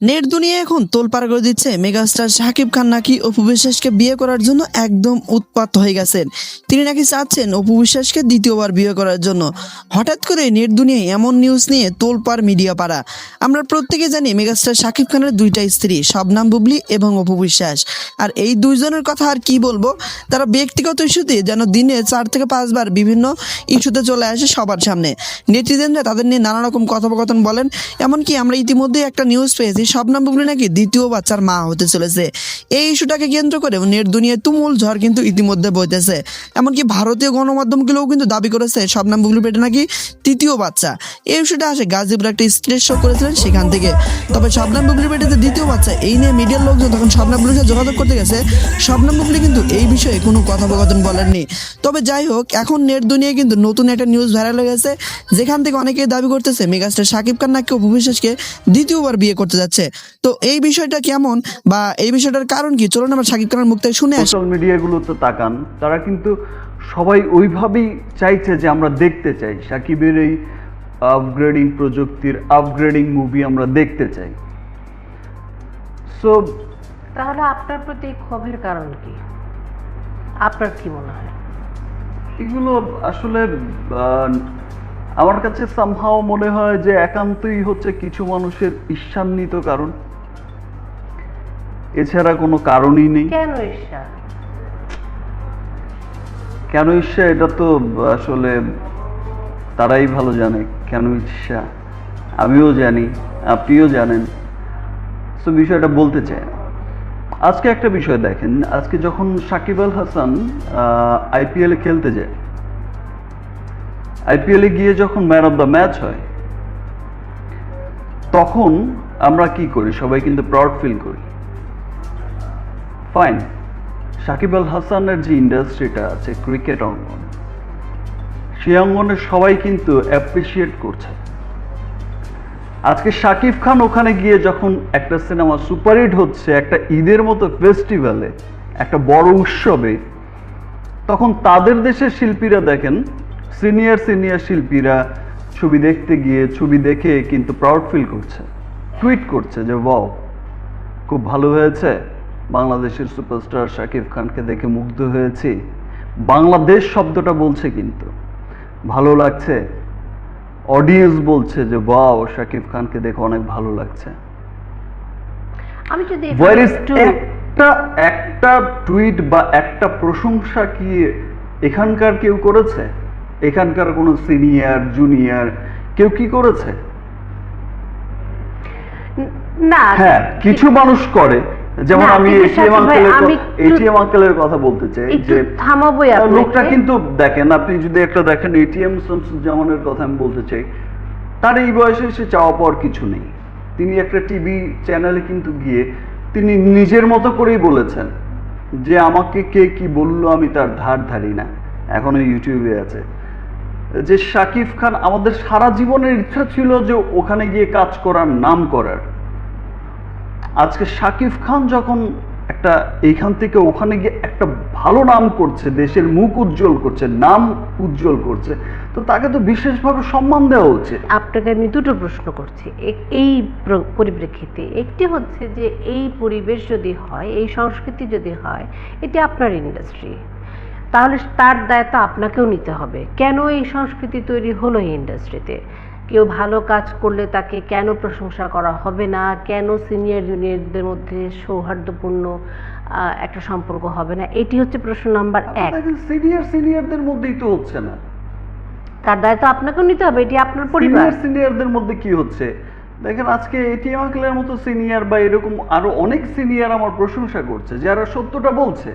Net দুনিয়া এখন তোলপাড় করে দিচ্ছে মেগাস্টার শাকিব খান নাকি অপু বিশ্বাসকে বিয়ে করার জন্য একদম উৎপাত হয়ে গেছেন। তিনি নাকি চাচ্ছেন অপু বিশ্বাসকে দ্বিতীয়বার বিয়ে করার জন্য। হঠাৎ করে নেট দুনিয়ায় এমন নিউজ নিয়ে তোলপাড় মিডিয়া পাড়া। আমরা প্রত্যেকে জানি মেগাস্টার শাকিব খানের দুইটা স্ত্রী, শবনাম বুবলি এবং অপু বিশ্বাস। আর এই দুইজনের কথা আর কি বলবো, তারা ব্যক্তিগত ইস্যুতে যেন দিনে 4 থেকে 5 বার বিভিন্ন ইস্যুতে চলে আসে সবার সামনে। নেটিজেনরা তাদের নিয়ে নানা রকম কথোপকথন বলেন। এমনকি আমরা ইতিমধ্যে একটা নিউজ পেয়েছি, শবনাম বুবলি নাকি দ্বিতীয় বাচ্চার মা হতে চলেছে। এই ইস্যুটাকে কেন্দ্র করে নেট দুনিয়ায় তুমুল ঝড় কিন্তু ইতিমধ্যে বইতেছে। এমনকি ভারতীয় গণমাধ্যমগুলোও কিন্তু দাবি করেছে শবনাম বুবলি পেটে নাকি তৃতীয় বাচ্চা। এই ইস্যুটা আসে গাজীপুর একটা স্টেজ শো করেছিলেন সেখান থেকে। তবে শবনাম বুবলি পেটে যে দ্বিতীয় বাচ্চা, এই নিয়ে মিডিয়ার লোকজন তখন শবনাম বুবলির সাথে যোগাযোগ করতে গেছে, শবনাম বুবলি কিন্তু এই বিষয়ে কোনো কথোপকথন বলেননি। তবে যাই হোক, এখন নেট দুনিয়ায় কিন্তু নতুন একটা নিউজ ভাইরাল হয়ে গেছে, যেখান থেকে অনেকেই দাবি করতেছে মেগাস্টার শাকিব খান নাকি অপু বিশ্বাসকে দ্বিতীয়বার বিয়ে করতে যাচ্ছে। তো এই বিষয়টা কেমন বা এই বিষয়টার কারণ কি, চলুন আমরা শাকিব খানের মুখ থেকে শুনে আসি। সোশ্যাল মিডিয়াগুলোতে তাকান, তারা কিন্তু সবাই ওইভাবেই চাইছে যে আমরা দেখতে চাই শাকিবের এই আপগ্রেডিং প্রযুক্তির আপগ্রেডিং মুভি আমরা দেখতে চাই। সো তাহলে আপনার প্রতি এই ক্ষোভের কারণ কি? আপনার কি মনে হয়? এগুলো আসলে আমার কাছে সামহাও মনে হয় যে একান্তই হচ্ছে কিছু মানুষের ঈর্ষান্বিত কারণ, এছাড়া কোনো কারণই নেই। কেন ঈর্ষা? কেন ঈর্ষা এটা তো আসলে তারাই ভালো জানে কেন ঈর্ষা। আমিও জানি, আপনিও জানেন। সো বিষয়টা বলতে চাই না। আজকে একটা বিষয় দেখেন, আজকে যখন সাকিব আল হাসান আইপিএলে খেলতে যায়, আইপিএলে গিয়ে যখন ম্যান অফ দ্য ম্যাচ হয়, তখন আমরা কি করি? সবাই কিন্তু প্রাউড ফিল করি। ফাইন, সাকিব আল হাসানের যে ইন্ডাস্ট্রিটা আছে ক্রিকেট অঙ্গন, সেই অঙ্গনে সবাই কিন্তু অ্যাপ্রিসিয়েট করছে। আজকে শাকিব খান ওখানে গিয়ে যখন একটা সিনেমা সুপারহিট হচ্ছে, একটা ঈদের মতো ফেস্টিভ্যালে, একটা বড় উৎসবে, তখন তাদের দেশের শিল্পীরা দেখেন, সিনিয়র শিল্পীরা ছবি দেখতে গিয়ে ছবি দেখে কিন্তু প্রাউড ফিল করছে, টুইট করছে যে ওয়াও, খুব ভালো হয়েছে, বাংলাদেশের সুপারস্টার শাকিব খানকে দেখে মুগ্ধ হয়েছি। বাংলাদেশ শব্দটা বলছে, কিন্তু ভালো লাগছে। অডিয়েন্স বলছে যে ওয়াও, শাকিব খানকে দেখে অনেক ভালো লাগছে। আমি যদি একটা টুইট বা একটা প্রশংসা কি এখানকার কেউ করেছে? এখানকার কোনো সিনিয়র জুনিয়র কেউ কি করেছে? না। হ্যাঁ, কিছু মানুষ করে, যেমন আমি এটিএম আঙ্কেলের কথা বলতে চাই যে থামাবোই আপনাকে। লোকটা কিন্তু দেখেন, আপনি যদি একটা দেখেন এটিএম শামসুজ্জামানের কথা আমি বলতে চাই, তার এই বয়সে সে চাওয়া পাওয়ার কিছু নেই। তিনি একটা টিভি চ্যানেলে কিন্তু গিয়ে তিনি নিজের মতো করেই বলেছেন যে আমাকে কে কি বললো আমি তার ধার ধারি না, এখনো ইউটিউবে আছে। যে শাকিব খান, আমাদের সারা জীবনের ইচ্ছা ছিল যে ওখানে গিয়ে কাজ করার, নাম করার। আজকে শাকিব খান যখন একটা এইখান থেকে ওখানে গিয়ে একটা ভালো নাম করছে, দেশের মুখ উজ্জ্বল করছে, নাম উজ্জ্বল করছে, তো তাকে তো বিশেষভাবে সম্মান দেওয়া উচিত। আপনাকে আমি দুটো প্রশ্ন করছি এই পরিপ্রেক্ষিতে। একটি হচ্ছে যে এই পরিবেশ যদি হয়, এই সংস্কৃতি যদি হয়, এটি আপনার ইন্ডাস্ট্রি, তাহলে তার দায়িত্ব আপনাকেও নিতে হবে। কেন এই সংস্কৃতি তৈরি হলো এই ইন্ডাস্ট্রিতে? কেউ ভালো কাজ করলে তাকে কেন প্রশংসা করা হবে না? কেন সিনিয়র জুনিয়রদের মধ্যে সৌহার্দ্যপূর্ণ একটা সম্পর্ক হবে না? এটি হচ্ছে প্রশ্ন নাম্বার 1। সিনিয়রদের মধ্যেই তো হচ্ছে না। তার দায়িত্ব আপনাকেও নিতে হবে, এটি আপনার পরিবার। সিনিয়রদের মধ্যে কি হচ্ছে দেখেন, আজকে এটিএম আঙ্কেলের মতো সিনিয়র বা এরকম আরো অনেক সিনিয়র আমার প্রশংসা করছে, যারা সত্যটা বলছে।